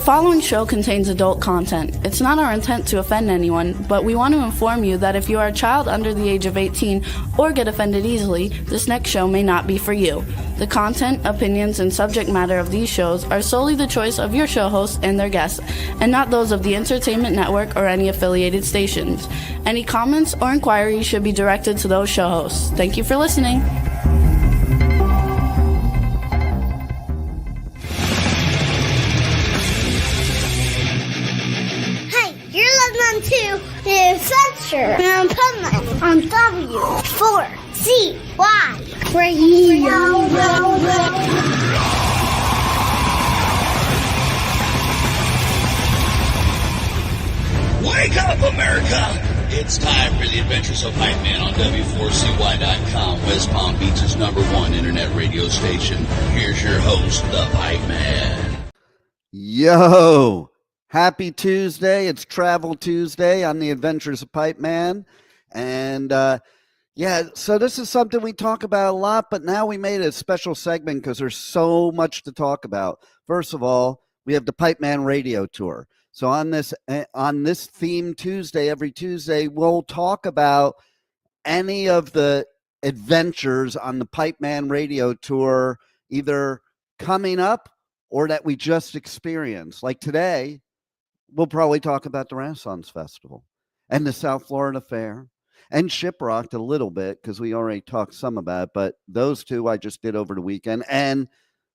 following show contains adult content. It's not our intent to offend anyone, but we want to inform you that if you are a child under the age of 18 or get offended easily, this next show may not be for you. The content, opinions, and subject matter of these shows are solely the choice of your show hosts and their guests, and not those of the Entertainment Network or any affiliated stations. Any comments or inquiries should be directed to those show hosts. Thank you for listening. To the Adventures of Pipeman on W4CY Radio. Wake up, America! It's time for the Adventures of Pipeman on W4CY.com, West Palm Beach's #1 internet radio station. Here's your host, the Pipeman. Yo! Happy Tuesday. It's Travel Tuesday on the Adventures of Pipeman. And so this is something we talk about a lot, but now we made a special segment because there's so much to talk about. First of all, we have the Pipeman Radio Tour. So on this theme Tuesday, every Tuesday, we'll talk about any of the adventures on the Pipeman Radio Tour, either coming up or that we just experienced. Like today, we'll probably talk about the Renaissance Festival and the South Florida Fair and Shiprocked a little bit because we already talked some about it, but those two I just did over the weekend, and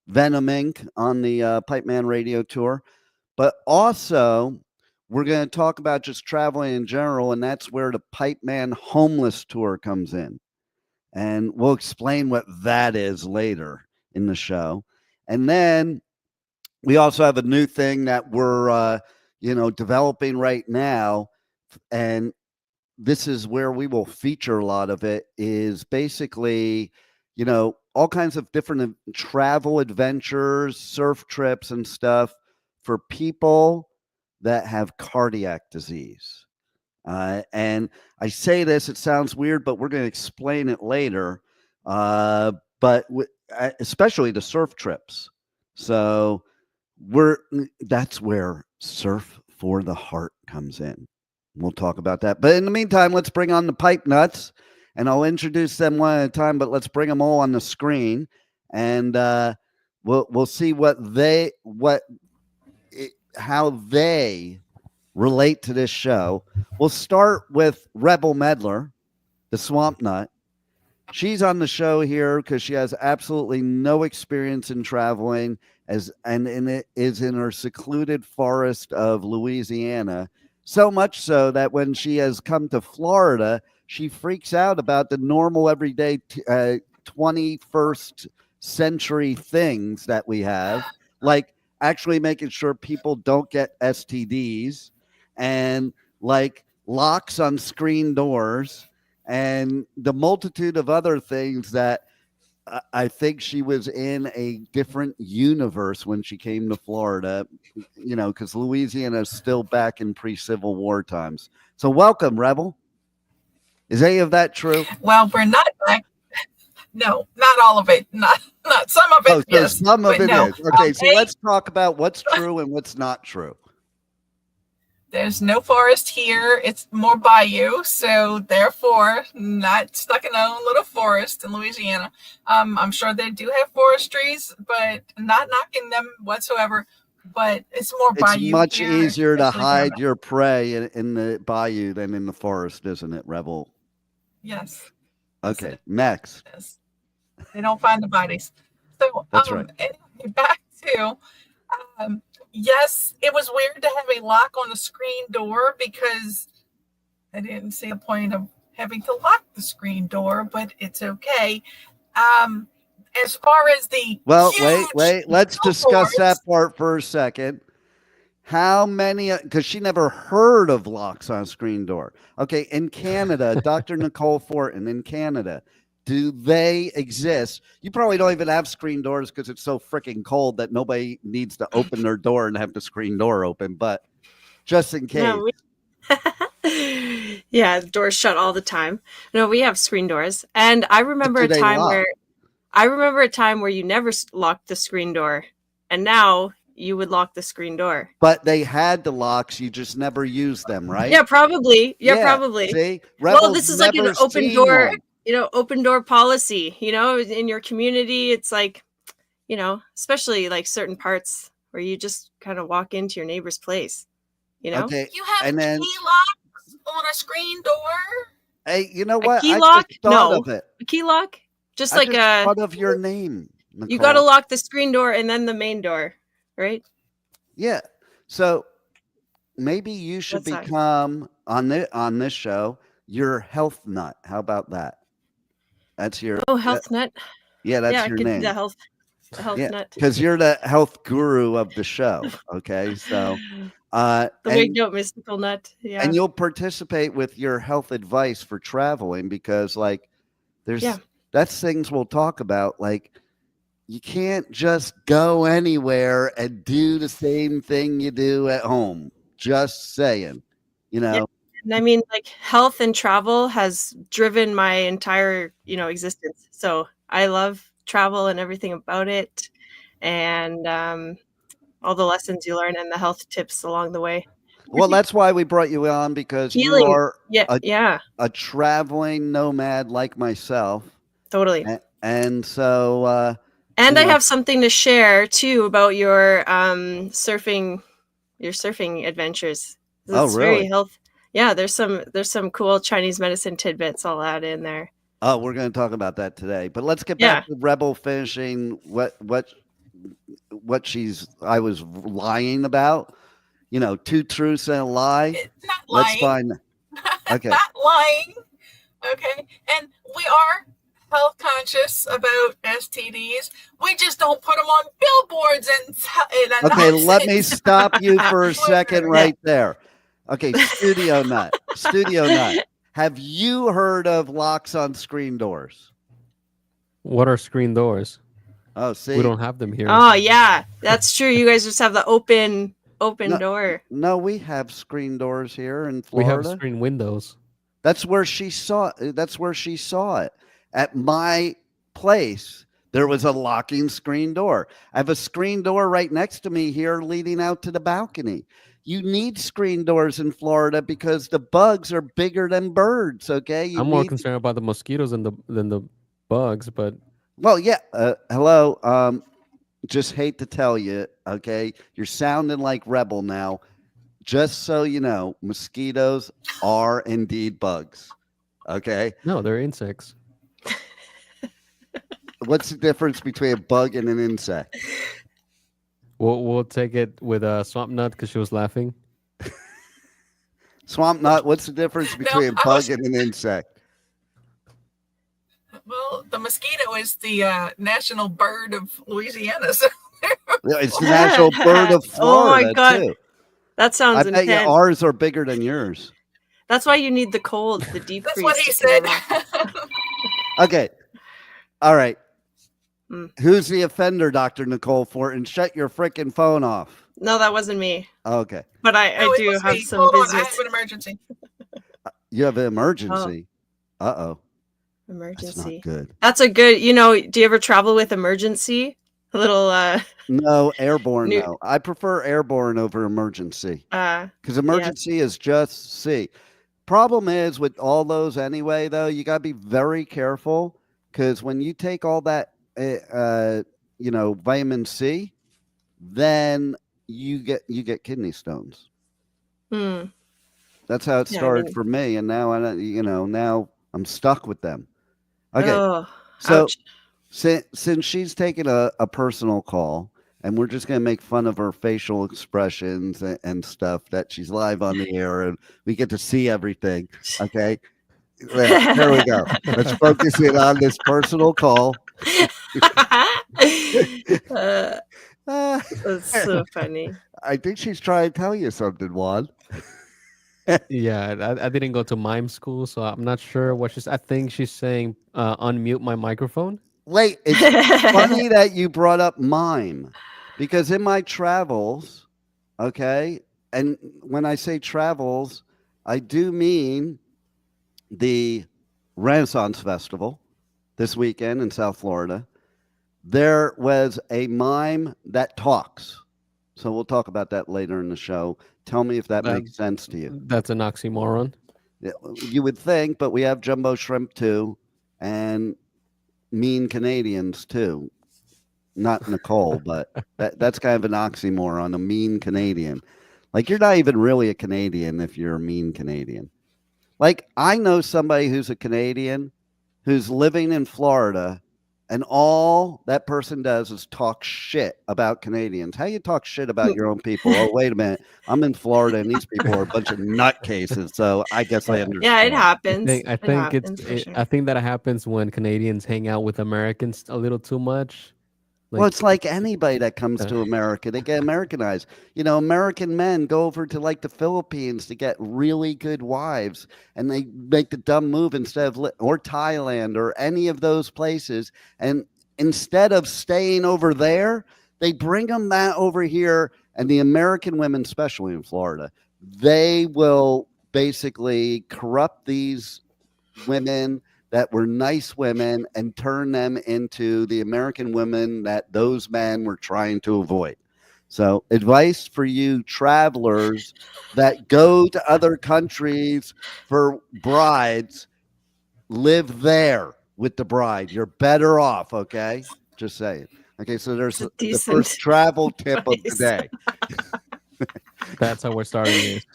Venom Inc. on the Pipeman Radio Tour. But also, we're going to talk about just traveling in general, and that's where the Pipeman Homeless Tour comes in. And we'll explain what that is later in the show. And then we also have a new thing that we're developing right now, and this is where we will feature a lot of it, is basically, all kinds of different travel adventures, surf trips and stuff for people that have cardiac disease. And I say this, it sounds weird, but we're going to explain it later, but especially the surf trips. So that's where Surf for the Heart comes in. We'll talk about that. But in the meantime, let's bring on the Pipe Nuts, and I'll introduce them one at a time, but let's bring them all on the screen, and we'll see how they relate to this show. We'll start with Rebel Medler, the Swamp Nut. She's on the show here because she has absolutely no experience in traveling, and it is in her secluded forest of Louisiana. So much so that when she has come to Florida, she freaks out about the normal everyday 21st century things that we have, like actually making sure people don't get STDs and like locks on screen doors and the multitude of other things that I think she was in a different universe when she came to Florida, because Louisiana is still back in pre-Civil War times. So welcome, Rebel. Is any of that true? Well, we're not back. No, not all of it. Not some of it. So yes, some of it is. Okay, so let's talk about what's true and what's not true. There's no forest here. It's more bayou, so therefore not stuck in a little forest in Louisiana. I'm sure they do have forestries, but not knocking them whatsoever. But it's more bayou. It's much here. easier to hide your prey in the bayou than in the forest, isn't it, Rebel? Yes. Okay, next. Yes. They don't find the bodies. So that's right. Anyway, back to yes, it was weird to have a lock on the screen door because I didn't see a point of having to lock the screen door, but it's okay. As far as the wait, let's discuss that part for a second. How many, because she never heard of locks on a screen door. Okay, in Canada, Dr. Nicole Fortin, in Canada, do they exist? You probably don't even have screen doors because it's so freaking cold that nobody needs to open their door and have the screen door open, but just in case. No, yeah, the door's shut all the time. No, we have screen doors. And I remember a time where you never locked the screen door. And now you would lock the screen door. But they had the locks, you just never used them, right? Yeah, probably. Yeah, probably. See, Well, this is like an Rebel's open never door, seen one. open door policy, in your community. It's like, especially like certain parts where you just kind of walk into your neighbor's place, Okay, You have and then key locks on a screen door? hey, you know A what? key I lock? just thought No. of it. A key lock? Just I like just a, thought of your name, you Nicole. got to lock the screen door and then the main door, right? Yeah. So maybe you should What's that? become on this show your health nut. How about that? That's your Oh, health nut. yeah. That's Yeah, I your could name. do the health Yeah, nut. because you're the health guru of the show. Okay, so The and wigged out mystical nut. Yeah. and you'll participate with your health advice for traveling because like there's Yeah. that's things we'll talk about. Like you can't just go anywhere and do the same thing you do at home. Just saying, Yeah. And I mean, like health and travel has driven my entire, existence. So I love travel and everything about it, and all the lessons you learn and the health tips along the way. Well, that's why we brought you on because Healing. you are Yeah, a traveling nomad like myself, totally. and so And I you know. have something to share too about your surfing adventures. Oh, It's really? very health. Yeah, there's some cool Chinese medicine tidbits I'll add in there. Oh, we're going to talk about that today. But let's get Yeah. back to Rebel finishing what I was lying about. 2 truths and a lie. It's not Let's lying. find. Okay. Not lying. Okay. And we are health conscious about STDs. We just don't put them on billboards and Okay, let me announce it. stop you for a second Yeah. right there. Okay, Studio Nut. Have you heard of locks on screen doors? What are screen doors? Oh, see. We don't have them here. Oh yeah, that's true. You guys just have the open No. door. No, we have screen doors here in We Florida. have screen windows. That's where she saw it. At my place, there was a locking screen door. I have a screen door right next to me here leading out to the balcony. You need screen doors in Florida because the bugs are bigger than birds, okay? I'm more concerned about the mosquitoes than the bugs, but Well, yeah. Hello. Just hate to tell you, okay? You're sounding like Rebel now. Just so you know, mosquitoes are indeed bugs. Okay? no, they're insects. What's the difference between a bug and an insect? We'll take it with a swamp nut because she was laughing. Swamp nut, what's the difference between a I bug was- and an insect? Well, the mosquito is the national bird of Louisiana. So It's the national bird of Oh my Florida, God. too. That sounds I bet you intense. ours are bigger than yours. That's why you need the cold, the deep that's freeze. what he to said. kill them. Okay. All right. Mm. Who's the offender, Dr. Nicole Fortin? Shut your freaking phone off. No, that wasn't me. Okay. But I No, it do was have me. some Hold on, I business. have an emergency. You have an emergency. Uh-oh. That's Emergency. not good. That's a good, do you ever travel with emergency? A little No, airborne, New- no. I prefer airborne over emergency. uh Because emergency is just C. Problem is with all those anyway, though, you got to be very careful because when you take all that, vitamin C, then you get kidney stones. hmm. That's how it Yeah, I started mean- for me, and now now I'm stuck with them. Okay, Oh, so ouch. since she's taking a personal call, and we're just gonna make fun of her facial expressions and stuff that she's live on the air, and we get to see everything. Okay, there we go. Let's focus in on this personal call. That's so funny. I think she's trying to tell you something, Juan. Yeah, I didn't go to mime school, so I'm not sure what she's. I think she's saying unmute my microphone. Wait, it's funny that you brought up mime because in my travels, okay, and when I say travels, I do mean the Renaissance Festival this weekend in South Florida. There was a mime that talks. So we'll talk about that later in the show. Tell me if that makes sense to you. That's an oxymoron. Yeah, you would think, but we have jumbo shrimp too, and mean Canadians too. Not Nicole, but that's kind of an oxymoron, a mean Canadian. Like, you're not even really a Canadian if you're a mean Canadian. Like, I know somebody who's a Canadian who's living in Florida, and all that person does is talk shit about Canadians. How you talk shit about your own people? Oh, wait a minute. I'm in Florida, and these people are a bunch of nutcases, so I guess I understand. Yeah, it happens. I think sure. I think that happens when Canadians hang out with Americans a little too much. Well, it's like anybody that comes to America, they get Americanized. You know, American men go over to like the Philippines to get really good wives, and they make the dumb move instead of, or Thailand or any of those places. And instead of staying over there, they bring them over here. And the American women, especially in Florida, they will basically corrupt these women that were nice women and turn them into the American women that those men were trying to avoid. So, advice for you travelers that go to other countries for brides, live there with the bride. You're better off, okay? Just saying. Okay, so there's the first travel tip of the day. That's how we're starting it.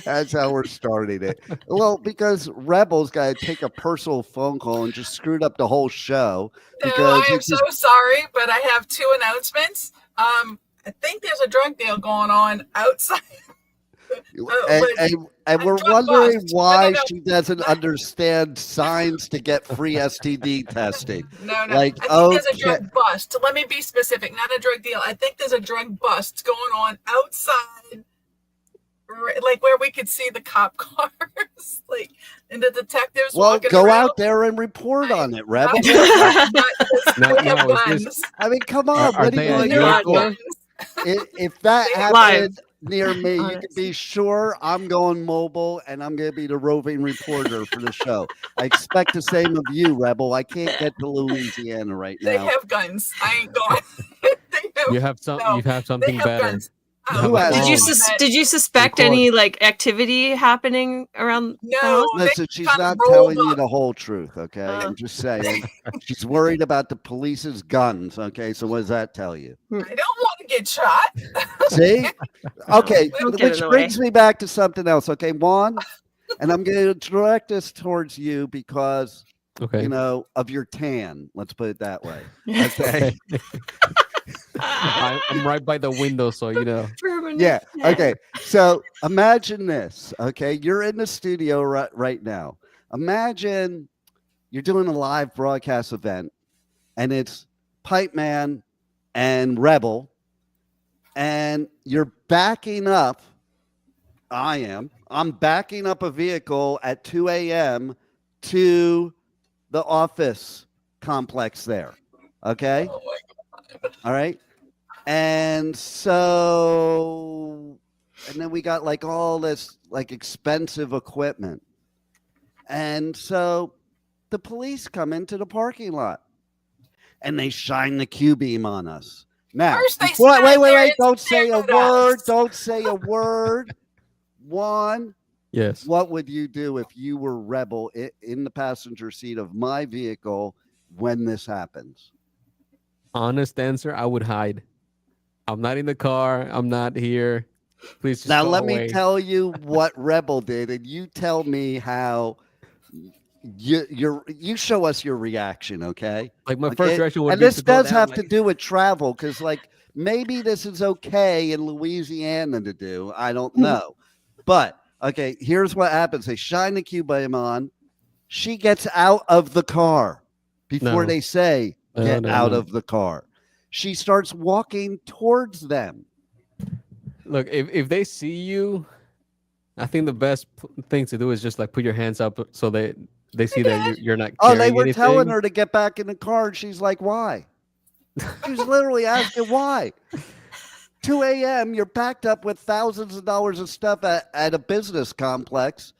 That's how we're starting it. Well, because Rebel's got to take a personal phone call and just screwed up the whole show. I am so sorry, but I have two announcements. I think there's a drug deal going on outside. And we're wondering why she doesn't understand signs to get free STD testing. No. Like, I think there's a drug bust. Let me be specific, not a drug deal. I think there's a drug bust going on outside, like where we could see the cop cars, like, and the detectives. Well, go around. out there and report on it, Rebel. I mean, come on. What are you doing? If that happened near me, you can be sure I'm going mobile, and I'm going to be the roving reporter for the show. I expect the same of you, Rebel. I can't get to Louisiana right now. They have guns. I ain't going. You have something better. Guns. Did you suspect any like activity happening around? No. Listen, she's not telling you the whole truth. Okay, I'm just saying she's worried about the police's guns. Okay, so what does that tell you? I don't want to get shot. See? Okay, which brings me back to something else. Okay, Juan, and I'm going to direct this towards you because you know of your tan. Let's put it that way. Okay. I'm right by the window, so you know. Yeah. Okay. So imagine this. Okay, you're in the studio right now. Imagine you're doing a live broadcast event, and it's Pipeman and Rebel, and you're backing up. I'm backing up a vehicle at 2 a.m. to the office complex there. Okay. Oh my God. All right. And so, and then we got like all this like expensive equipment. And so the police come into the parking lot and they shine the Q beam on us. Now, wait, don't say a word. Don't say a word. One. Yes. What would you do if you were Rebel in the passenger seat of my vehicle when this happens? Honest answer, I would hide. I'm not in the car. I'm not here. Please just now go let away. me tell you what Rebel did, and you tell me how you show us your reaction, okay? Like my first reaction would and be this to go does down, have to do with travel, because like maybe this is okay in Louisiana to do. I don't know. But okay, here's what happens. They shine the Q beam on. She gets out of the car before they say get out of the car. She starts walking towards them. Look, if they see you, I think the best thing to do is just like put your hands up so they see that you're not carrying they were anything. telling her to get back in the car, and she's like, why? She was literally asking why. 2 a.m., you're packed up with thousands of dollars of stuff at a business complex.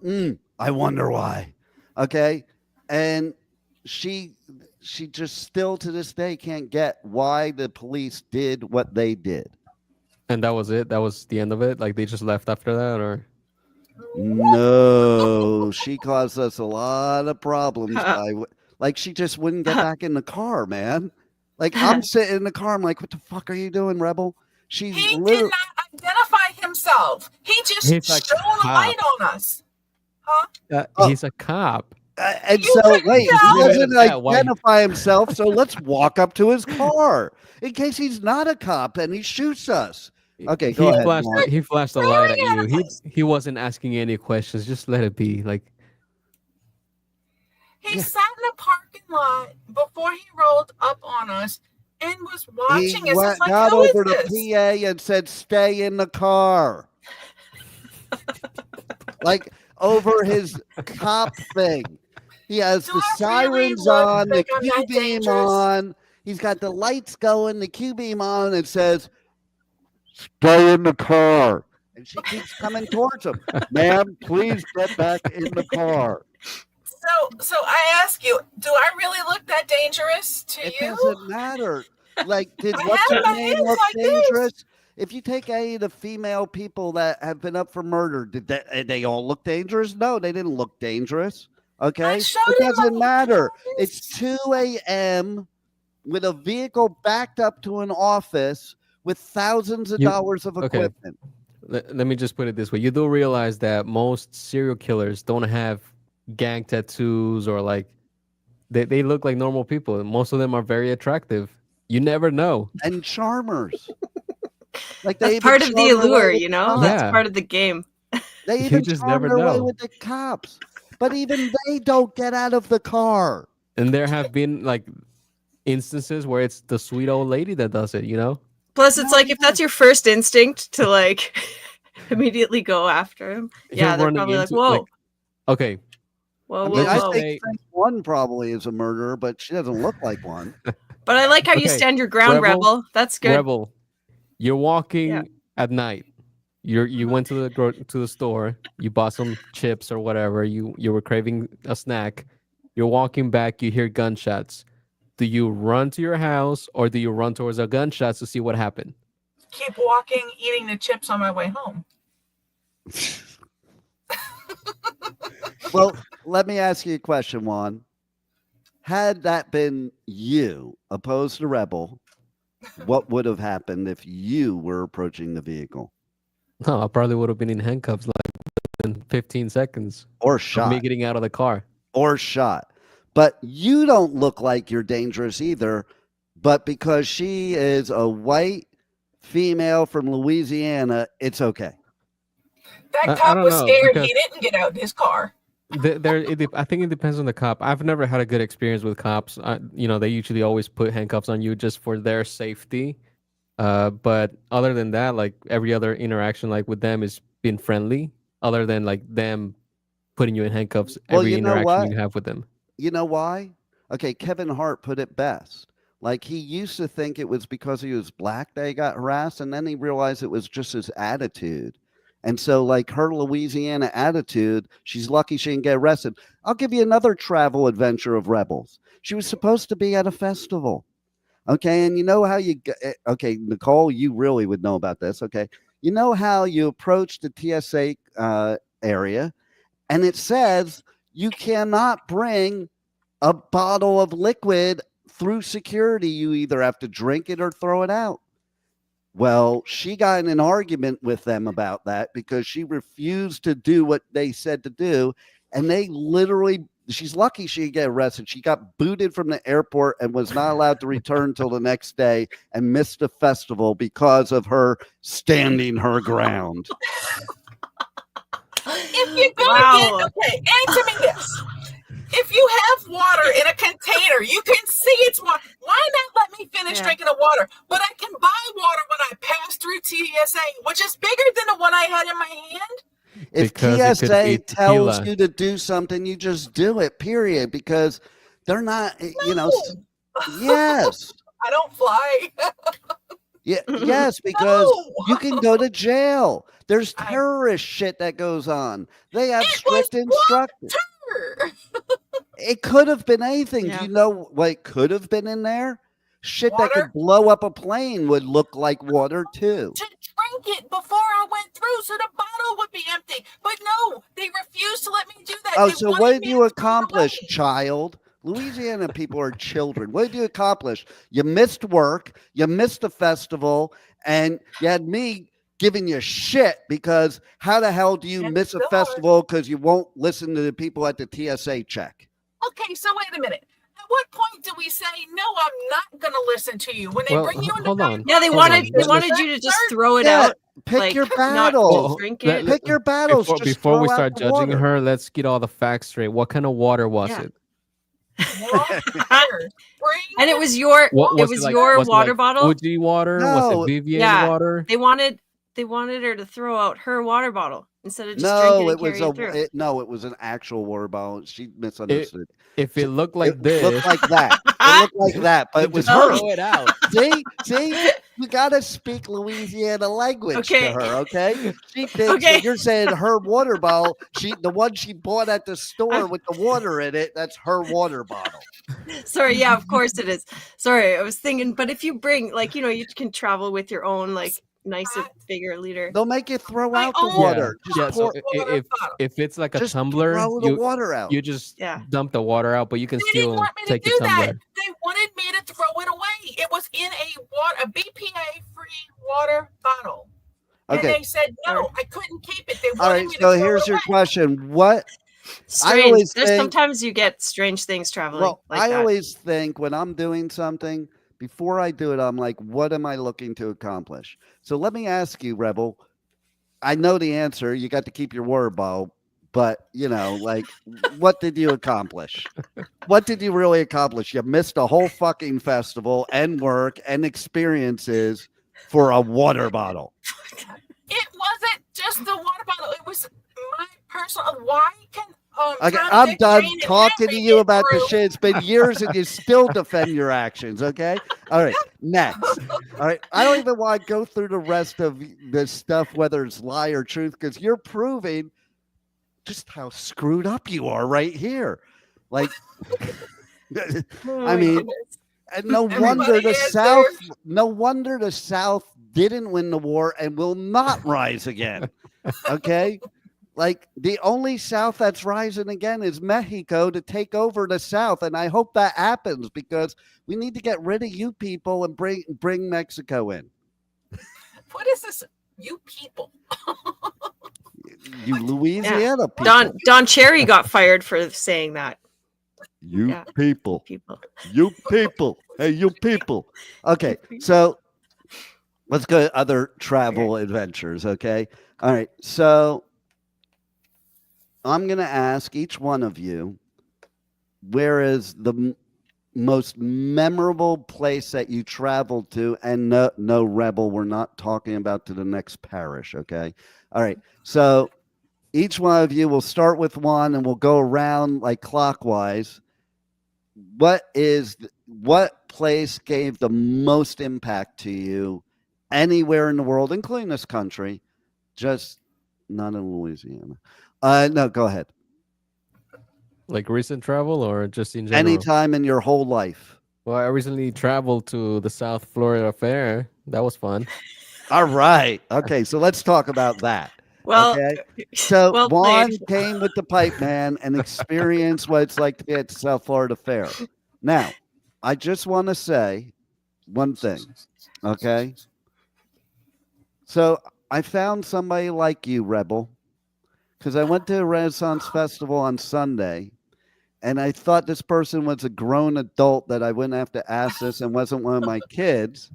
I wonder why. Okay? And she just still to this day can't get why the police did what they did. And that was it? That was the end of it? Like they just left after that, or? No, she caused us a lot of problems like she just wouldn't get back in the car, man. Like I'm sitting in the car, I'm like, what the fuck are you doing, Rebel? She's He did not identify himself. He just He's like shone a light on us. Huh? He's a cop. and You so couldn't wait, tell? he doesn't Yeah, why- identify himself, so let's walk up to his car in case he's not a cop and he shoots us. Okay, go ahead. Mark. He flashed a light at you. He wasn't asking any questions. Just let it be. Like He sat in a parking lot before he rolled up on us and was watching us. It's like, got who is over to this? PA and said, "Stay in the car." Like over his cop thing. He has Do the I really sirens look on, the like I'm that Q-beam dangerous? on. He's got the lights going, the Q-beam on. It says, "Stay in the car." And she keeps coming towards him. "Ma'am, please get back in the car." So I ask you, do I really look that dangerous to It you? doesn't matter. Like, did I what's have her my name hands look like this. dangerous? If you take any of the female people that have been up for murder, did they all look dangerous? No, they didn't look dangerous. Okay, showed it him doesn't my matter. hands. It's 2 a.m. with a vehicle backed up to an office with thousands of dollars of okay. equipment. Let me just put it this way: you do realize that most serial killers don't have gang tattoos or like they look like normal people. Most of them are very attractive. You never know. And charmers. Like they That's part of the charm away allure, with you know? cops. That's Yeah. part of the game. They You even just charm never their way know. with the cops. But even they don't get out of the car. And there have been like instances where it's the sweet old lady that does it, you know? Plus, it's like if that's your first instinct to like immediately go after him, yeah, You're they're running probably like, into, "Whoa, like, okay, whoa, I whoa, mean, I whoa!" think one probably is a murderer, but she doesn't look like one. But I like how you Okay, stand your ground, Rebel. That's good. Rebel, you're walking Yeah. at night. You went to the store, you bought some chips or whatever, you were craving a snack. You're walking back, you hear gunshots. Do you run to your house or do you run towards the gunshots to see what happened? Keep walking, eating the chips on my way home. Well, let me ask you a question, Juan. Had that been you opposed to Rebel, what would have happened if you were approaching the vehicle? No, I probably would have been in handcuffs like in 15 seconds. Or Of shot. me getting out of the car. Or shot. But you don't look like you're dangerous either. But because she is a white female from Louisiana, it's okay. That I cop don't was know, scared. because- He didn't get out in his car. I think it depends on the cop. I've never had a good experience with cops. They usually always put handcuffs on you just for their safety. But other than that, like every other interaction, like with them, is being friendly. Other than like them putting you in handcuffs, Well, every you know interaction what? you have with them. You know why? Okay, Kevin Hart put it best. Like he used to think it was because he was black that he got harassed, and then he realized it was just his attitude. And so, like her Louisiana attitude, she's lucky she didn't get arrested. I'll give you another travel adventure of Rebels. She was supposed to be at a festival. Okay, and you know how okay, Nicole, you really would know about this. Okay, you know how you approach the TSA area, and it says you cannot bring a bottle of liquid through security. You either have to drink it or throw it out. Well, she got in an argument with them about that because she refused to do what they said to do. And they literally, she's lucky she didn't get arrested. She got booted from the airport and was not allowed to return till the next day and missed the festival because of her standing her ground. If you're gonna okay, answer me this. If you have water in a container, you can see it's water. Why not let me finish drinking the water? But I can buy water when I pass through TSA, which is bigger than the one I had in my hand. If Because it could TSA be tells tequila. you to do something, you just do it, period. Because they're not, yes. I don't fly. Yeah, yes, because No. you can go to jail. There's terrorist shit that goes on. They have strict instructions. It could have been anything. Yeah. Do you know what could have been in there? Shit that Water? could blow up a plane would look like water too. To drank it before I went through, so the bottle would be empty. But no, they refused to let me do that. Oh, They so wanted what did me you to throw it accomplish, away. child? Louisiana people are children. What did you accomplish? You missed work, you missed the festival, and you had me giving you shit because how the hell do you And miss a so- festival because you won't listen to the people at the TSA check? Okay, so wait a minute. At what point do we say, no, I'm not going to listen to you? When they Well, bring you in the hold on. Yeah, they Hold wanted on. they wanted you to just throw it Yeah, out. pick like, your not battles. drink Let- it. Pick your battles. Just Before we throw out start the judging water. her, let's get all the facts straight. What kind of water was Yeah. it? water, spring, And it was your What it was like, your was it water like bottle. Fuji water? No. Was it Vivian Yeah. water? They wanted her to throw out her water bottle instead of just No, drinking it and was carry it through. no, it was an actual water bottle. She misunderstood. If it looked like It this, looked like that. It looked like that, but it was just her. throw it out. See, you gotta speak Louisiana language Okay. to her, okay? She thinks Okay. when you're saying her water bottle, the one she bought at the store with the water in it, that's her water bottle. Sorry, yeah, of course it is. Sorry, I was thinking, but if you bring you can travel with your own nicer, bigger liter. They'll make you throw My out the own- water. Yeah, Just so pour, if it's like a just tumbler, throw the water out. you just Yeah. dump the water out, but you can They didn't still want me to take the do that. tumbler. They wanted me to throw it away. It was in a BPA-free water bottle. And Okay. they said, no, I couldn't keep it. They wanted All right, me to so throw here's it your away. question. What Strange. always There's think- sometimes you get strange things traveling Well, like I that. always think when I'm doing something, before I do it, I'm like, what am I looking to accomplish? So let me ask you, Rebel. I know the answer. You got to keep your water bottle, but what did you accomplish? What did you really accomplish? You missed a whole fucking festival and work and experiences for a water bottle. It wasn't just the water bottle. It was my personal. Why can Okay, Tom, I'm Dick, done Jane, and talking to Harry you get about the through? shit. It's been years and you still defend your actions, okay? All right, next. All right, I don't even want to go through the rest of this stuff, whether it's lie or truth, because you're proving just how screwed up you are right here. Like, Oh I my mean, goodness. and no Everybody wonder the has South, no wonder the South didn't win the war and will not rise again. Okay? Like the only South that's rising again is Mexico to take over the South. And I hope that happens because we need to get rid of you people and bring Mexico in. What is this? You people. You Louisiana people. Don Cherry got fired for saying that. You Yeah. people. People. You people. Hey, you people. Okay, so let's go to other travel adventures, okay? All right, so I'm going to ask each one of you, where is the most memorable place that you traveled to? And no, Rebel, we're not talking about to the next parish, okay? All right, so each one of you will start with one and we'll go around like clockwise. What place gave the most impact to you anywhere in the world, including this country, just not in Louisiana? No, go ahead. Like recent travel or just in general? Anytime in your whole life. Well, I recently traveled to the South Florida Fair. That was fun. All right. Okay, so let's talk about that. Well, Okay. So well Juan played. came with the Pipeman and experienced what it's like to be at the South Florida Fair. Now, I just want to say one thing. Okay. So I found somebody like you, Rebel, because I went to a Renaissance Festival on Sunday, and I thought this person was a grown adult that I wouldn't have to ask this and wasn't one of my kids.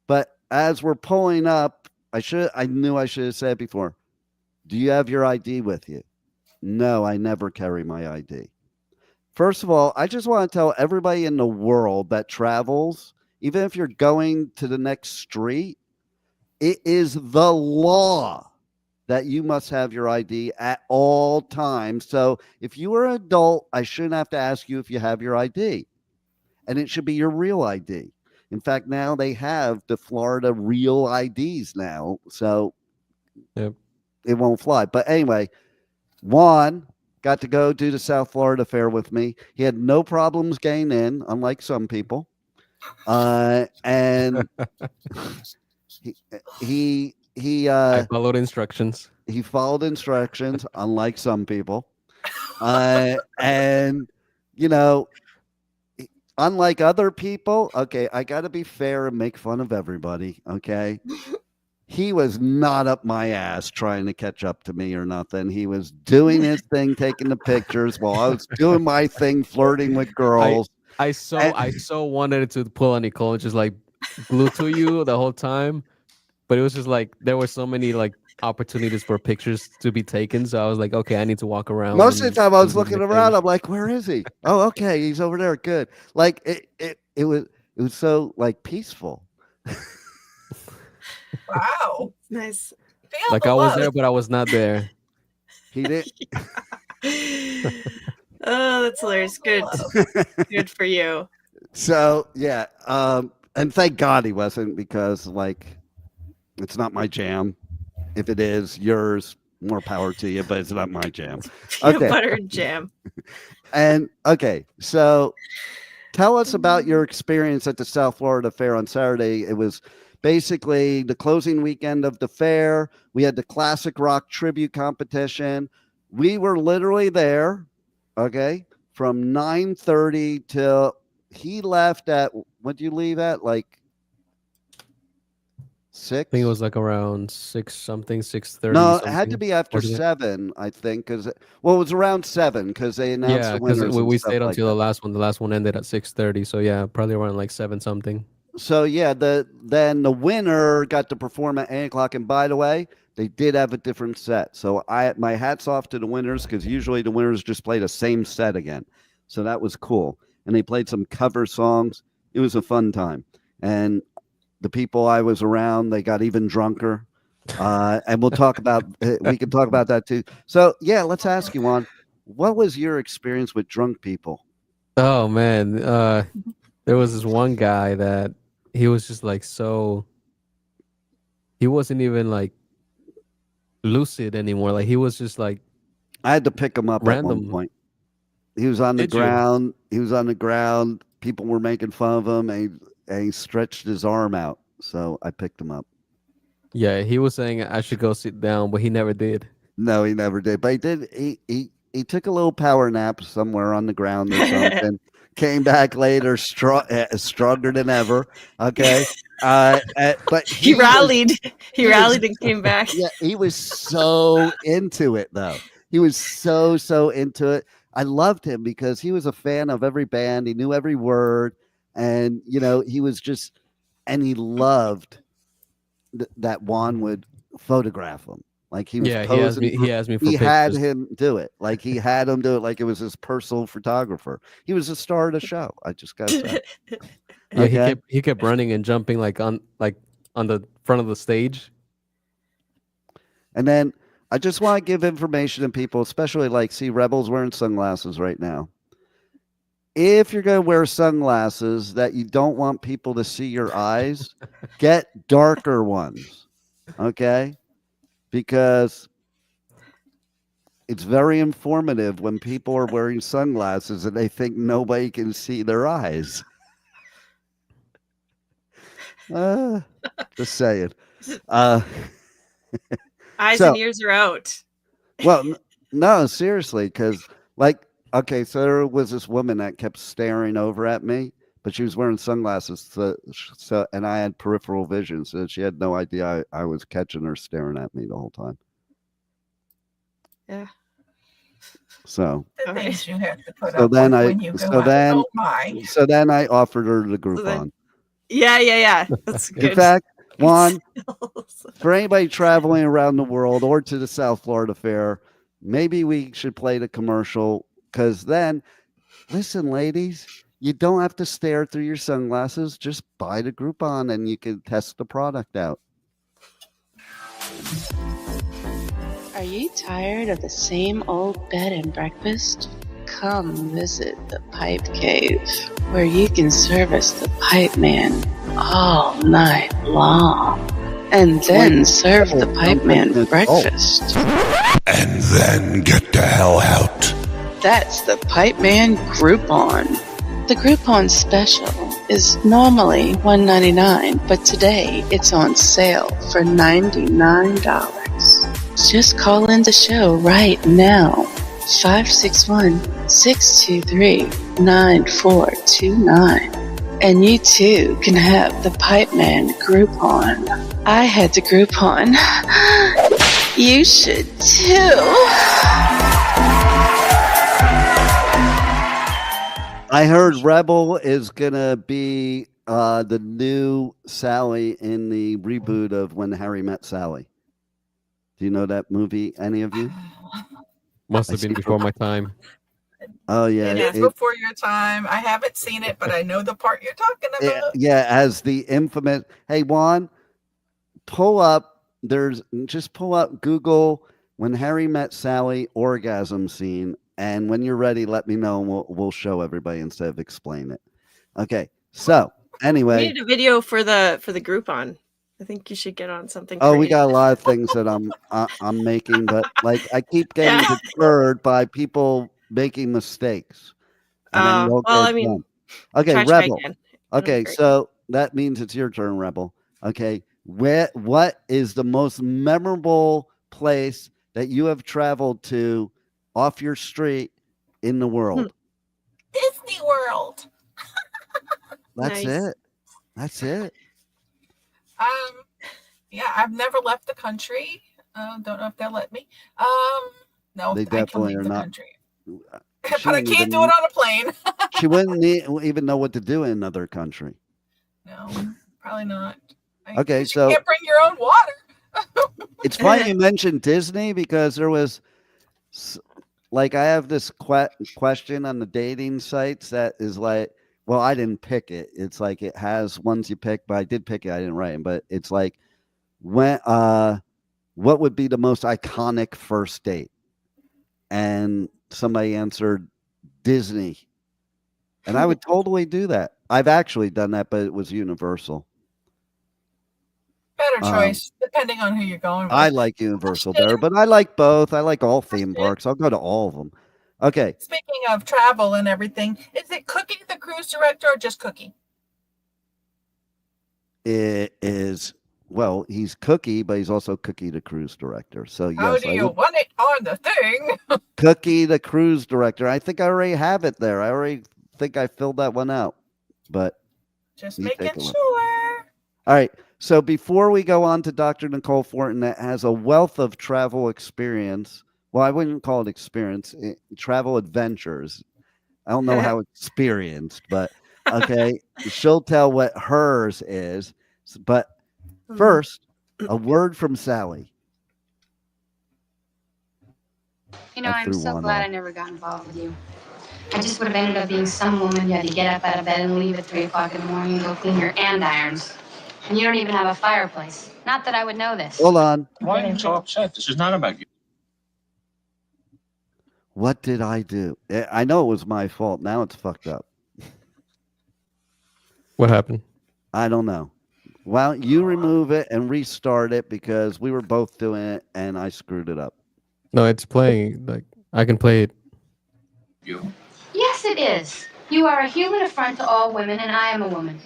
But as we're pulling up, I knew I should have said before, do you have your ID with you? No, I never carry my ID. First of all, I just want to tell everybody in the world that travels, even if you're going to the next street, it is the law that you must have your ID at all times. So if you are an adult, I shouldn't have to ask you if you have your ID. And it should be your real ID. In fact, now they have the Florida real IDs now. So Yep. it won't fly. But anyway, Juan got to go do the South Florida Fair with me. He had no problems getting in, unlike some people. And he I followed instructions. He followed instructions, unlike some people. And, you know, unlike other people, okay, I got to be fair and make fun of everybody, okay? He was not up my ass trying to catch up to me or nothing. He was doing his thing, taking the pictures while I was doing my thing, flirting with girls. I so wanted it to pull on Nicole and just like glue to you the whole time. But it was just like there were so many like opportunities for pictures to be taken. So I was like, okay, I need to walk around. Most of the time I was looking around, I'm like, where is he? Oh, okay, he's over there. Good. Like it was so like peaceful. Wow. Nice. Feel Like the I was love. there, but I was not there. He did. Oh, that's hilarious. Good. Good for you. So yeah, and thank God he wasn't, because like it's not my jam. If it is yours, more power to you, but it's not my jam. Peanut Okay. butter and jam. And okay, so tell us about your experience at the South Florida Fair on Saturday. It was basically the closing weekend of the fair. We had the classic rock tribute competition. We were literally there, okay, from 9:30 till he left at, what did you leave at? Like 6? I think it was like around 6:30. No, it had to be after 7, I think, because it was around 7 because they announced the because winners. we stayed until the last one. The last one ended at 6:30. So yeah, probably around like 7 something. So yeah, then the winner got to perform at 8 o'clock. And by the way, they did have a different set. So my hats off to the winners, because usually the winners just play the same set again. So that was cool. And they played some cover songs. It was a fun time. And the people I was around, they got even drunker. And we can talk about that too. So yeah, let's ask you, Juan, what was your experience with drunk people? Oh man, there was this one guy that he was just like he wasn't even like lucid anymore. Like he was just like, I had to pick him up random. at one point. He was on the ground. He was on the ground. People were making fun of him, and he stretched his arm out. So I picked him up. Yeah, he was saying I should go sit down, but he never did. No, he never did. But he did. He took a little power nap somewhere on the ground or something. Came back later, stronger than ever. Okay, but he rallied. He rallied and came back. Yeah, he was so into it, though. He was so into it. I loved him because he was a fan of every band. He knew every word, and he was just, and he loved that Juan would photograph him. Like he was posing. He asked me for He pictures. had him do it. Like he had him do it like it was his personal photographer. He was the star of the show. I just got to say. Yeah, Okay. he kept running and jumping like on the front of the stage. And then I just want to give information to people, especially Rebel's wearing sunglasses right now. If you're going to wear sunglasses that you don't want people to see your eyes, get darker ones. Okay? Because it's very informative when people are wearing sunglasses and they think nobody can see their eyes. Just saying. Eyes and ears are out. Well, no, seriously, because okay, so there was this woman that kept staring over at me, but she was wearing sunglasses, so and I had peripheral vision, so she had no idea I was catching her staring at me the whole time. Yeah. So The things you have to put so up then with I when you go so out. then Oh my. so then I offered her the Groupon. Yeah. That's good. In fact, Juan, for anybody traveling around the world or to the South Florida Fair, maybe we should play the commercial, because then, listen, ladies, you don't have to stare through your sunglasses. Just buy the Groupon and you can test the product out. Are you tired of the same old bed and breakfast? Come visit the Pipe Cave, where you can service the Pipe Man all night long, and then serve the Pipe Man breakfast. And then get the hell out. That's the Pipe Man Groupon. The Groupon special is normally $199, but today it's on sale for $99. Just call in the show right now, 561-623-9429. And you too can have the Pipeman Groupon. I had the Groupon. You should too. I heard Rebel is gonna be the new Sally in the reboot of When Harry Met Sally. Do you know that movie? Any of you? Must have been before my time. Oh yeah, It is before your time. I haven't seen it, but I know the part you're talking about. as the infamous. Hey Juan, pull up. Pull up Google When Harry Met Sally orgasm scene, and when you're ready, let me know, and we'll show everybody instead of explain it. Okay. So anyway, We need a video for the Groupon. I think you should get on something. oh, we creative. got a lot of things that I'm making, but like I keep getting deterred by people making mistakes. And then they'll well, get I mean, done. Okay, try Rebel. again. Okay, Great. so that means it's your turn, Rebel. Okay, what is the most memorable place that you have traveled to off your street in the world? Disney World. That's Nice. it. That's it. Yeah, I've never left the country. Don't know if they'll let me. No, They I can definitely leave are the not. country. She But I wouldn't can't do it on a plane. She wouldn't even know what to do in another country. No, probably not. Okay, You so can't bring your own water. it's funny you mentioned Disney because there was, like, I have this question on the dating sites that is like, well, I didn't pick it. It's like it has ones you pick, but I did pick it. I didn't write it, but it's like, what would be the most iconic first date? And somebody answered Disney, and I would totally do that. I've actually done that, but it was Universal. Better choice, depending on who you're going with. I like Universal better, but I like both. I like all theme parks. I'll go to all of them. Okay. Speaking of travel and everything, is it Cookie the cruise director or just Cookie? It is, well, he's Cookie, but he's also Cookie the cruise director. So yes, How do you want it on the thing? Cookie the cruise director. I think I already have it there. I already think I filled that one out. But Just you making take a look. sure. All right. So before we go on to Dr. Nicole Fortin, that has a wealth of travel experience. Well, I wouldn't call it experience, travel adventures. I don't know how experienced, but okay. She'll tell what hers is. But first, a word from Sally. You know, I'm so glad I never got involved with you. I just would have ended up being some woman you had to get up out of bed and leave at 3 o'clock in the morning and go clean your andirons. And you don't even have a fireplace. Not that I would know this. Hold on. Why are you so upset? This is not about you. What did I do? I know it was my fault. Now it's fucked up. What happened? I don't know. Well, you remove it and restart it because we were both doing it and I screwed it up. No, it's playing. Like I can play it. You? Yes, it is. You are a human affront to all women, and I am a woman.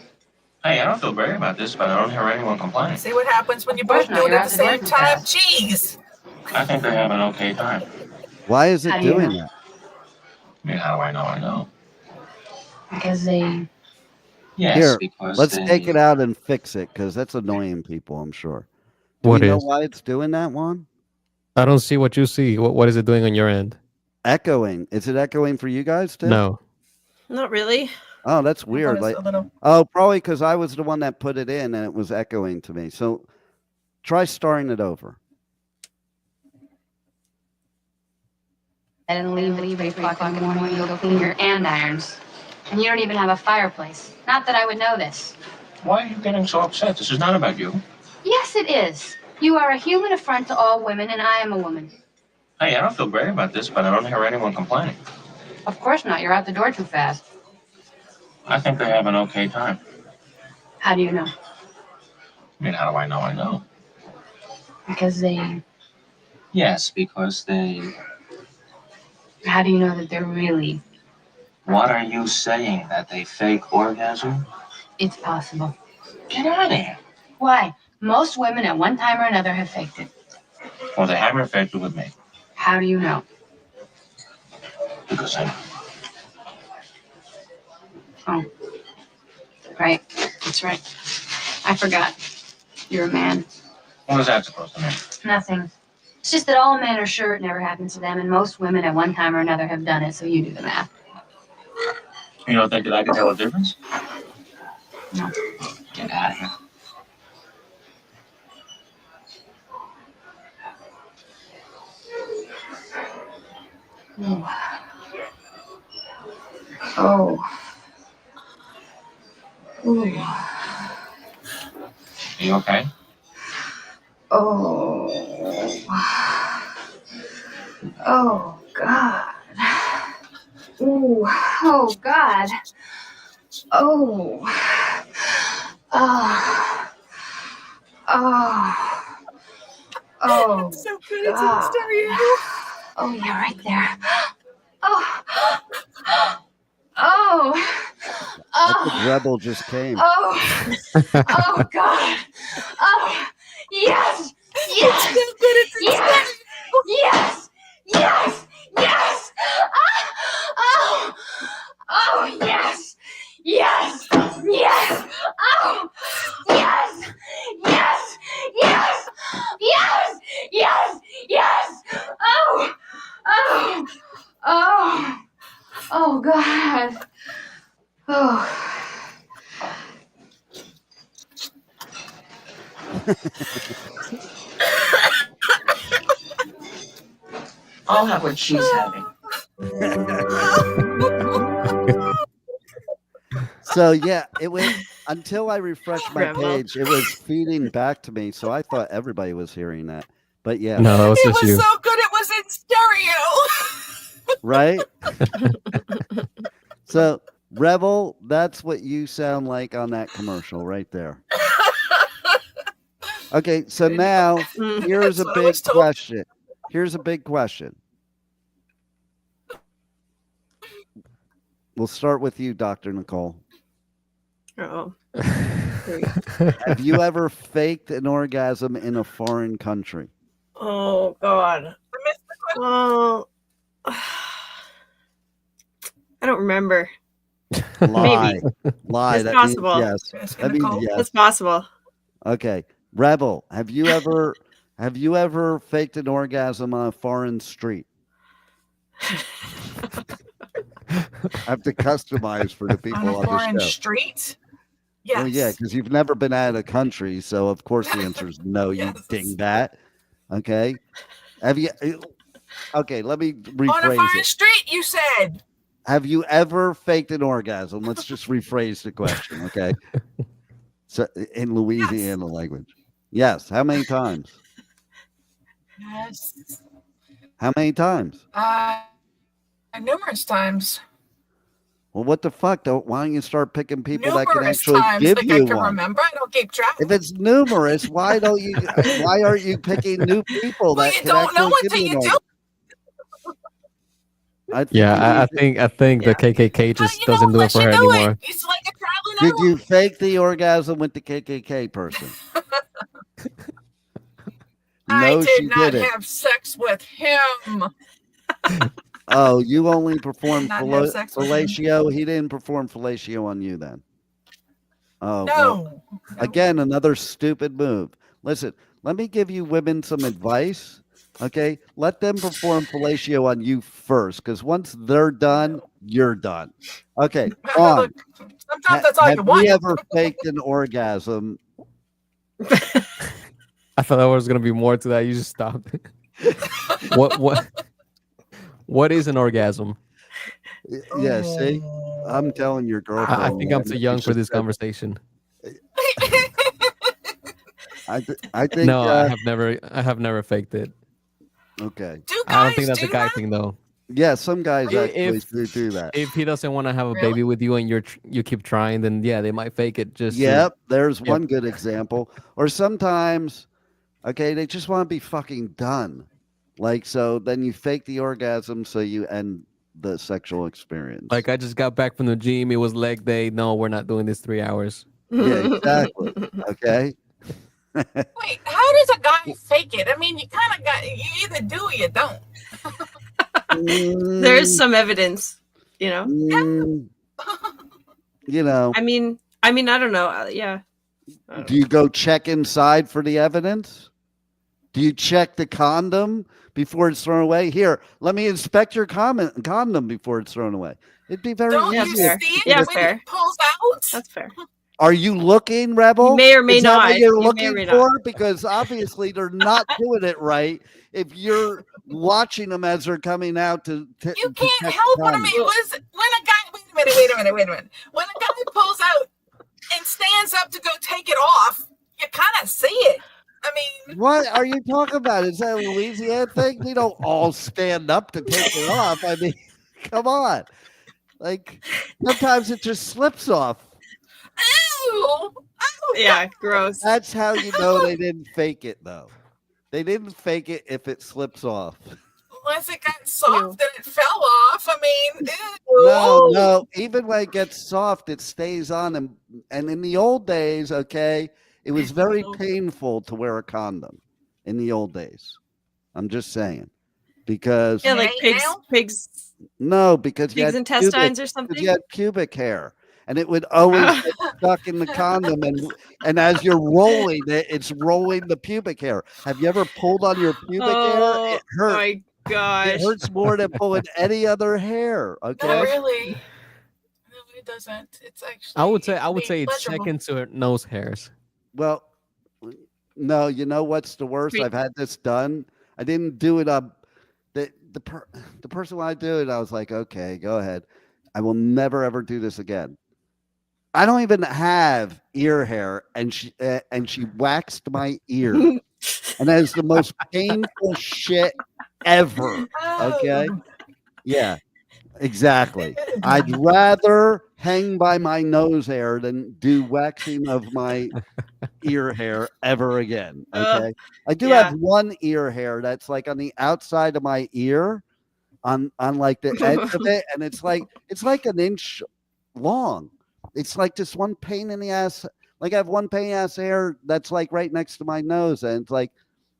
Hey, I don't feel great about this, but I don't hear anyone complaining. See what happens when you both do it at the same time? Jeez. I think they have an okay time. Why is it doing that? I mean, how do I know? I know. Because they... Yes, Here, because let's they... take it out and fix it because that's annoying people, I'm sure. Do What you know is? why it's doing that one? I don't see what you see. What is it doing on your end? Echoing. Is it echoing for you guys too? No. Not really. Oh, that's weird. it's Like, a little- oh, probably because I was the one that put it in and it was echoing to me. So try starting it over. And leave at 3 o'clock in the morning and go clean your andirons. And you don't even have a fireplace. Not that I would know this. Why are you getting so upset? This is not about you. Yes, it is. You are a human affront to all women, and I am a woman. Hey, I don't feel great about this, but I don't hear anyone complaining. Of course not. You're out the door too fast. I think they have an okay time. How do you know? I mean, how do I know? I know. Because they... Yes, because they... How do you know that they're really... What are you saying? That they fake orgasm? It's possible. Get out of here. Why? Most women at one time or another have faked it. Well, they haven't faked it with me. How do you know? Because I know. Oh. Right. That's right. I forgot. You're a man. What is that supposed to mean? Nothing. It's just that all men are sure it never happens to them, and most women at one time or another have done it, so you do the math. You don't think that I can tell the difference? No. Get out of here. Ooh. Oh. Ooh. Are you okay? Oh. Oh, God. Ooh. Oh, God. Oh. Oh. Oh. Oh. It's so good. God. It's in stereo. Oh, yeah, right there. Oh. Oh. I think Rebel just came. Oh. Oh, God. Oh. Yes. Yes. It's so good. It's in Yes. stereo. Yes. Yes. Yes. Oh. Oh, yes. Yes. Yes. Oh. Yes. Yes. Yes. Yes. Yes. Yes. Oh. Oh. Oh. Oh, God. Oh. I'll have what she's having. So yeah, it went until I refreshed my Rebel. page. It was feeding back to me, so I thought everybody was hearing that. But yeah, No, that was It just was you. so good. It was in stereo. right? So Rebel, that's what you sound like on that commercial right there. Okay, so now here's a That's what I big was told. question. Here's a big question. We'll start with you, Dr. Nicole. Oh. Have you ever faked an orgasm in a foreign country? Oh, God. Well, I don't remember. Lie. Maybe. Lie. It's That possible. means yes. Ask That means Nicole. yes. It's possible. Okay. Rebel, have you ever faked an orgasm on a foreign street? I have to customize for the people On a on foreign the show. street? Yes. Well, yeah, because you've never been out of the country, so of course the answer is no. You Yes. dingbat. Okay. Have you? Okay, let me On a rephrase foreign it. street, you said. Have you ever faked an orgasm? Let's just rephrase the question. Okay. So in Louisiana language, yes. How many times? Yes. How many times? Numerous times. Well, what the fuck? Why don't you start picking people that can Numerous actually times. give Think you I can one? remember? I don't keep track. If it's numerous, why don't you? Why aren't you picking new people Well, that you can don't know actually give until you you one? do. I think Yeah, I think the KKK just You know, doesn't do it unless for you her do anymore. it. It's like a traveling Did arrow. you fake the orgasm with the KKK person? I No, she did not didn't. have sex with him. Oh, you only performed not have sex with him. fellatio. He didn't perform fellatio on you then. Oh, No. well, again, another stupid move. Listen, let me give you women some advice. Okay, let them perform fellatio on you first, because once they're done, you're done. Okay, on. Look, sometimes that's all Have you want. you ever faked an orgasm? I thought there was gonna be more to that. You just stopped. What is an orgasm? Yeah, see, I'm telling your girlfriend. I think I'm too young for this conversation. I think No, I have never faked it. Okay. I don't think that's a guy thing though. Yeah, some guys If- actually do that. If he doesn't want to have a Really? baby with you and you keep trying, then yeah, they might fake it. Just to- Yep, there's Yep. one good example. Or sometimes, okay, they just want to be fucking done. Like, so then you fake the orgasm so you end the sexual experience. Like I just got back from the gym. It was leg day. No, we're not doing this 3 hours. Yeah, exactly. Okay. Wait, how does a guy fake it? I mean, you kind of got, you either do or you don't. There's some evidence, you know. You know. I mean, I don't know. Yeah. Do you go check inside for the evidence? Do you check the condom before it's thrown away? Here, let me inspect your condom before it's thrown away. It'd be very Don't easy. you see it when it pulls out? That's fair. Are you looking, Rebel? You may or may Is that not. what you're You may or looking may for? not. Because obviously they're not doing it right. If you're watching them as they're coming out to you can't help it. I mean, when a guy, wait a minute. When a guy pulls out and stands up to go take it off, you kind of see it. I mean, what are you talking about? Is that a Louisiana thing? We don't all stand up to take it off. I mean, come on. Like, sometimes it just slips off. Ew. Yeah, gross. That's how you know they didn't fake it, though. They didn't fake it if it slips off. Unless it got soft and it fell off. I mean, No. Even when it gets soft, it stays on. And in the old days, okay, it was very painful to wear a condom in the old days. I'm just saying. Because... Yeah, like pigs. No, because pigs' intestines or something? You had pubic hair. And it would always get stuck in the condom, and as you're rolling it, it's rolling the pubic hair. Have you ever pulled on your pubic hair? It hurts. Oh my gosh. It hurts more than pulling any other hair. Okay. No, really. No, it doesn't. It's actually. I would say it's second to nose hairs. Well, no. You know what's the worst? I've had this done. I didn't do it up. The person when I do it, I was like, okay, go ahead. I will never ever do this again. I don't even have ear hair, and she waxed my ear, and that is the most painful shit ever. Okay, yeah, exactly. I'd rather hang by my nose hair than do waxing of my ear hair ever again. Okay, I do have one ear hair that's like on the outside of my ear, on like the edge of it, and it's like an inch long. It's like just one pain in the ass. Like I have one pain in the ass hair that's like right next to my nose. And it's like,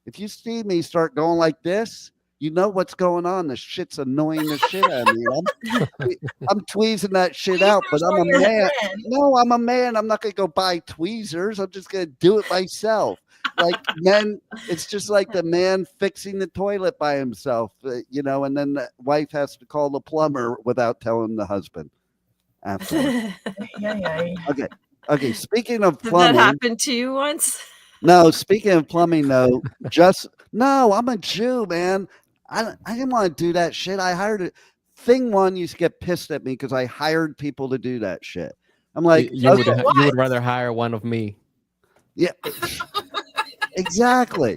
if you see me start going like this, you know what's going on. The shit's annoying the shit out of me. I'm tweezing that shit out, but I'm a man. No, I'm a man. I'm not going to go buy tweezers. I'm just going to do it myself. Like men, it's just like the man fixing the toilet by himself, you know, and then the wife has to call the plumber without telling the husband. Absolutely. Okay. Speaking of plumbing, did that happen to you once? No. Speaking of plumbing, though, I'm a Jew, man. I didn't want to do that shit. I hired it. Thing one used to get pissed at me because I hired people to do that shit. I'm like, you would rather hire one of me. Yeah, exactly.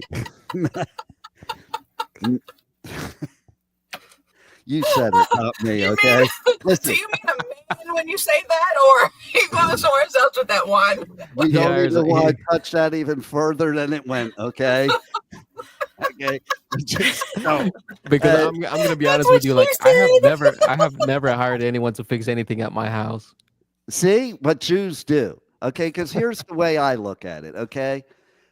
You said it, not me, okay? Listen. Do you mean a man when you say that, or you go somewhere else with that one? We don't even want to touch that even further than it went, okay? Okay. No. Because I'm gonna be honest with you, like I have never hired anyone to fix anything at my house. See what Jews do, okay? Because here's the way I look at it, okay?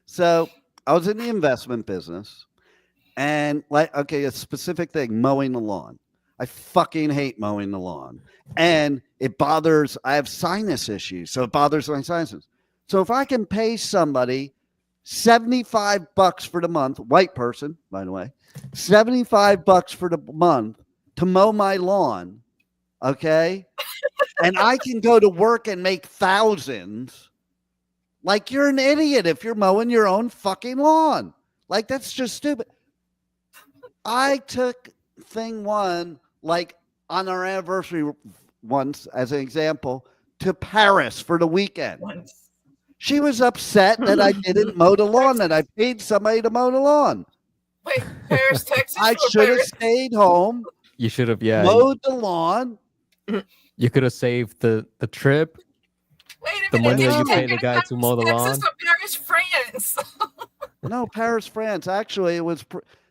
So I was in the investment business, and a specific thing, mowing the lawn. I fucking hate mowing the lawn, and it bothers. I have sinus issues, so it bothers my sinuses. So if I can pay somebody $75 for the month, white person, by the way, $75 for the month to mow my lawn, okay, and I can go to work and make thousands. Like, you're an idiot if you're mowing your own fucking lawn. Like, that's just stupid. I took thing one, like on our anniversary once, as an example, to Paris for the weekend. She was upset that I didn't mow the lawn, that I paid somebody to mow the lawn. Wait, Paris, Texas? I should have stayed home. You should have, yeah. Mowed the lawn. You could have saved the trip. Wait the a minute. money that you pay the guy to mow the lawn. Texas or Paris, France? No, Paris, France. Actually, it was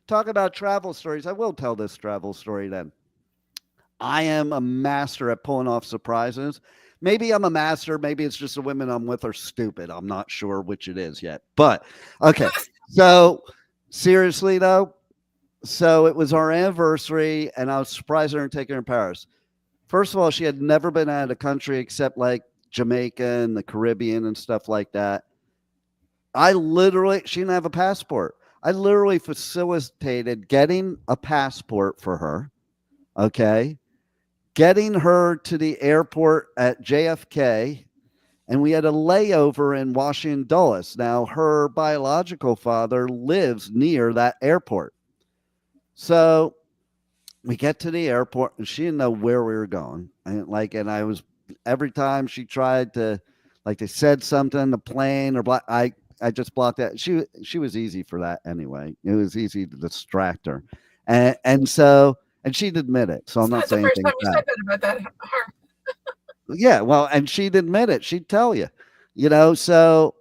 talk about travel stories. I will tell this travel story then. I am a master at pulling off surprises. maybe I'm a master. Maybe it's just the women I'm with are stupid. I'm not sure which it is yet. But okay. So seriously though, so it was our anniversary, and I was surprised I didn't take her in Paris. First of all, she had never been out of the country except like Jamaica and the Caribbean and stuff like that. She didn't have a passport. I literally facilitated getting a passport for her. Okay. Getting her to the airport at JFK, and we had a layover in Washington Dulles. Now, her biological father lives near that airport. So we get to the airport, and she didn't know where we were going. And I was, every time she tried to, like, they said something on the plane or I just blocked that. She was easy for that anyway. It was easy to distract her. And she'd admit it. So I'm not saying anything bad. That's the first time you said that about that. Her. Yeah, well, and she'd admit it. She'd tell you, so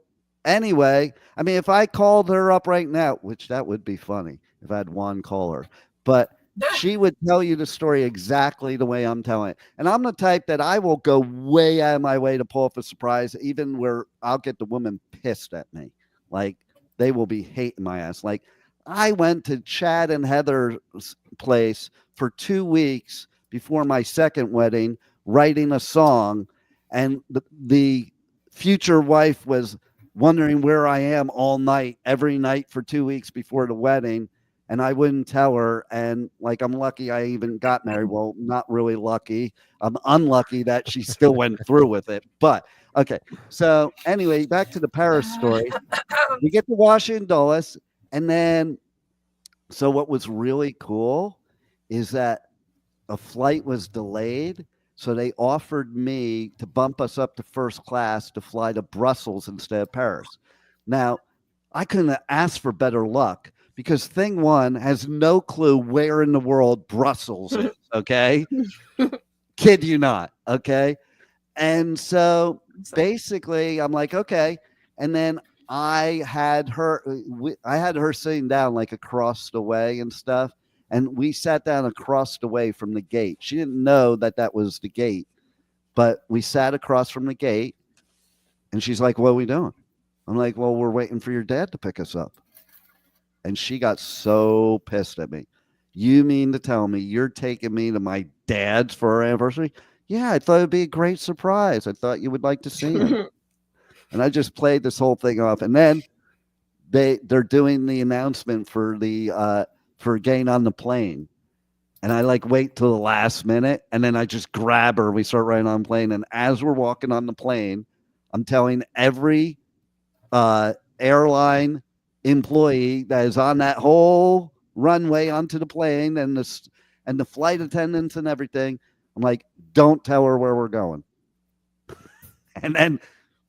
anyway, I mean, if I called her up right now, which that would be funny if I had one caller, but she would tell you the story exactly the way I'm telling it. And I'm the type that I will go way out of my way to pull off a surprise, even where I'll get the woman pissed at me. Like, they will be hating my ass. Like, I went to Chad and Heather's place for 2 weeks before my second wedding, writing a song, and the future wife was wondering where I am all night, every night for 2 weeks before the wedding, and I wouldn't tell her. And like, I'm lucky I even got married. Well, not really lucky. I'm unlucky that she still went through with it. But okay, so anyway, back to the Paris story. We get to Washington Dulles, and then so what was really cool is that a flight was delayed. So they offered me to bump us up to first class to fly to Brussels instead of Paris. Now, I couldn't have asked for better luck because thing one has no clue where in the world Brussels is, okay? Kid you not, okay? And so basically I'm like, okay. And then I had her sitting down like across the way and stuff. And we sat down across the way from the gate. She didn't know that that was the gate, but we sat across from the gate, and she's like, what are we doing? I'm like, well, we're waiting for your dad to pick us up. And she got so pissed at me. You mean to tell me you're taking me to my dad's for our anniversary? Yeah, I thought it'd be a great surprise. I thought you would like to see him. And I just played this whole thing off. And then they're doing the announcement for getting on the plane. And I like wait till the last minute, and then I just grab her. We start riding on the plane. And as we're walking on the plane, I'm telling every airline employee that is on that whole runway onto the plane and the flight attendants and everything, I'm like, don't tell her where we're going. And then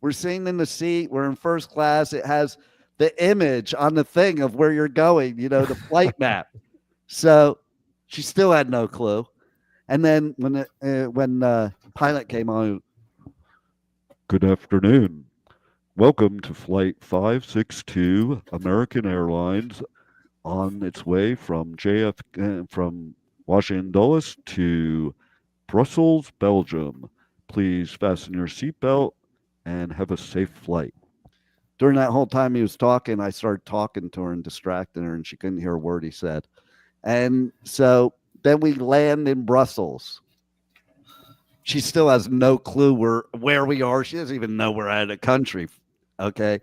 we're sitting in the seat. We're in first class. It has the image on the thing of where you're going, the flight map. So she still had no clue. And then when the pilot came on, good afternoon. Welcome to Flight 562, American Airlines, on its way from from Washington Dulles to Brussels, Belgium. Please fasten your seatbelt and have a safe flight. During that whole time he was talking, I started talking to her and distracting her, and she couldn't hear a word he said. And so then we land in Brussels. She still has no clue where we are. She doesn't even know we're out of the country. Okay.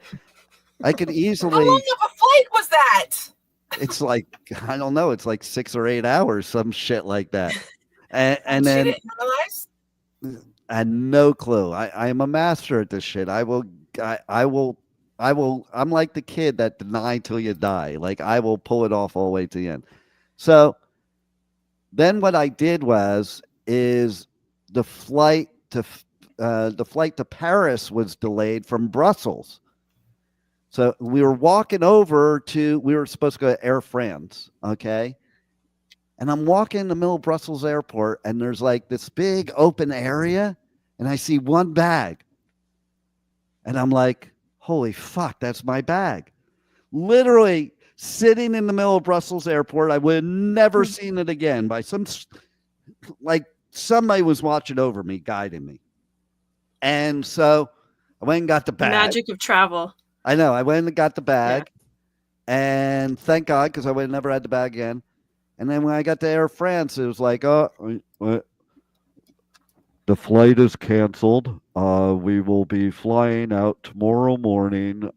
I could easily. How long of a flight was that? It's like, I don't know. It's like 6 or 8 hours, some shit like that. And then she didn't realize? I had no clue. I am a master at this shit. I'm like the kid that deny till you die. Like, I will pull it off all the way to the end. So then what I did is the flight to Paris was delayed from Brussels. So we were walking over we were supposed to go to Air France. Okay. And I'm walking in the middle of Brussels airport, and there's like this big open area, and I see one bag. And I'm like, holy fuck, that's my bag. Literally sitting in the middle of Brussels airport. I would have never seen it again by somebody was watching over me, guiding me. And so I went and got the bag. Magic of travel. I know. I went and got the bag. And thank God, because I would have never had the bag again. And then when I got to Air France, it was like, oh, the flight is canceled. We will be flying out tomorrow morning.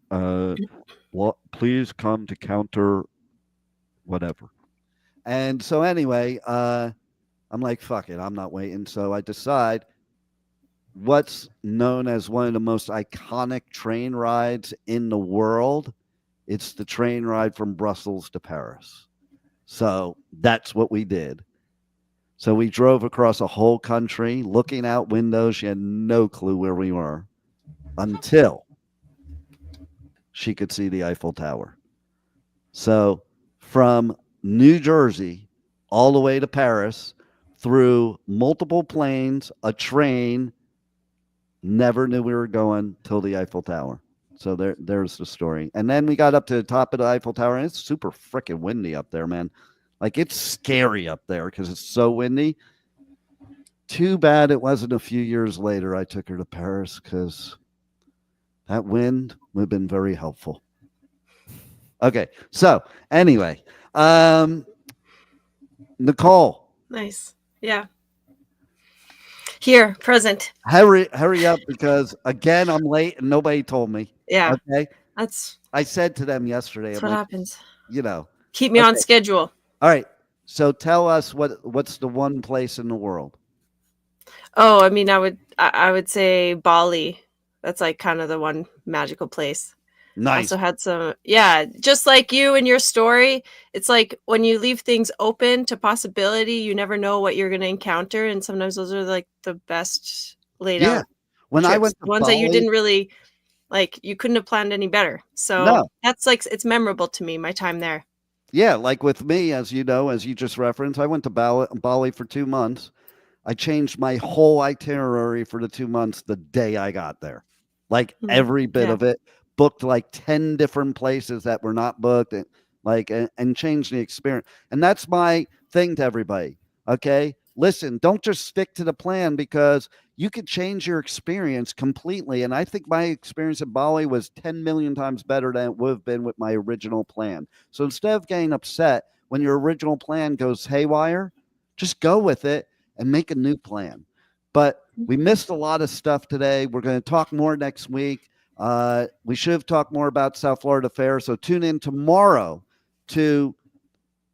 Please come to counter whatever. And so anyway, I'm like, fuck it, I'm not waiting. So I decide what's known as one of the most iconic train rides in the world. It's the train ride from Brussels to Paris. So that's what we did. So we drove across a whole country, looking out windows. She had no clue where we were until she could see the Eiffel Tower. So from New Jersey all the way to Paris, through multiple planes, a train, never knew we were going till the Eiffel Tower. So there's the story. And then we got up to the top of the Eiffel Tower, and it's super freaking windy up there, man. Like, it's scary up there because it's so windy. Too bad it wasn't a few years later I took her to Paris, because that wind would have been very helpful. Okay, so anyway, Nicole. Nice. Yeah. Here, present. Hurry up, because again I'm late and nobody told me. Yeah. Okay. I said to them yesterday. That's what happens. You know. Keep me on schedule. All right. So tell us what's the one place in the world? Oh, I mean, I would say Bali. That's like kind of the one magical place. Nice. Also had some, just like you and your story. It's like when you leave things open to possibility, you never know what you're going to encounter. And sometimes those are like the best laid out. When trips. I went to ones Bali, that you didn't really like, you couldn't have planned any better. So that's like, it's memorable to me, my time there. Yeah. Like with me, as you know, as you just referenced, I went to Bali for 2 months. I changed my whole itinerary for the 2 months the day I got there. Like every bit of it. Booked like 10 different places that were not booked, and changed the experience. And that's my thing to everybody. Okay. Listen, don't just stick to the plan, because you could change your experience completely. And I think my experience in Bali was 10 million times better than it would have been with my original plan. So instead of getting upset when your original plan goes haywire, just go with it and make a new plan. But we missed a lot of stuff today. We're going to talk more next week. We should have talked more about South Florida Fair. So tune in tomorrow to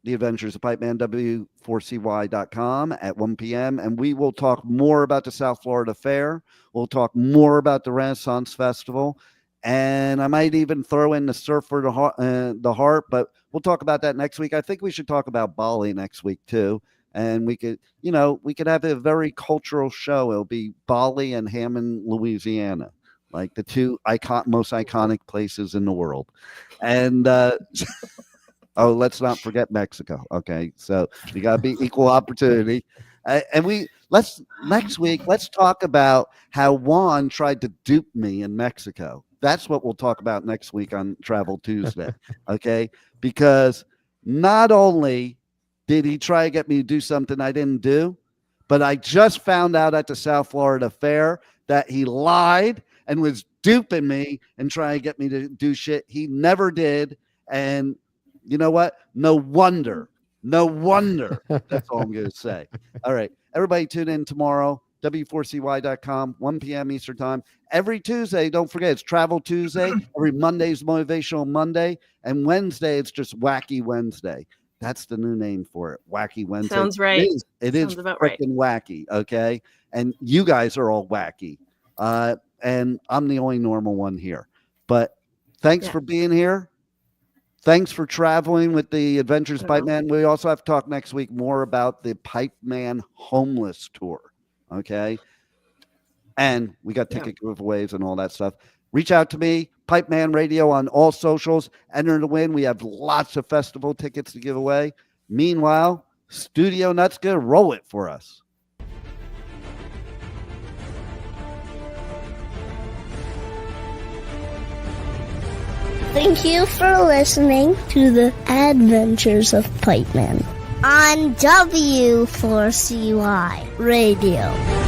the Adventures of Pipeman, W4CY.com at 1 p.m. And we will talk more about the South Florida Fair. We'll talk more about the Renaissance Festival. And I might even throw in the Surf for the Heart, but we'll talk about that next week. I think we should talk about Bali next week too. And we could have a very cultural show. It'll be Bali and Hammond, Louisiana. Like the two most iconic places in the world. And let's not forget Mexico. Okay, so you got to be equal opportunity. And next week, let's talk about how Juan tried to dupe me in Mexico. That's what we'll talk about next week on Travel Tuesday. Okay, because not only did he try to get me to do something I didn't do, but I just found out at the South Florida Fair that he lied and was duping me and trying to get me to do shit he never did. And you know what? No wonder. That's all I'm going to say. All right. Everybody tune in tomorrow, W4CY.com, 1 p.m. Eastern time. Every Tuesday, don't forget, it's Travel Tuesday. Every Monday is Motivational Monday. And Wednesday, it's just Wacky Wednesday. That's the new name for it. Wacky Wednesday. Sounds right. It is freaking wacky. Okay. And you guys are all wacky. And I'm the only normal one here. But thanks for being here. Thanks for traveling with the Adventures of Pipeman. We also have to talk next week more about the Pipeman Homeless Tour. Okay. And we got ticket giveaways and all that stuff. Reach out to me, Pipeman Radio on all socials. Enter to win. We have lots of festival tickets to give away. Meanwhile, Studio Nut's going to roll it for us. Thank you for listening to the Adventures of Pipeman on W4CY Radio.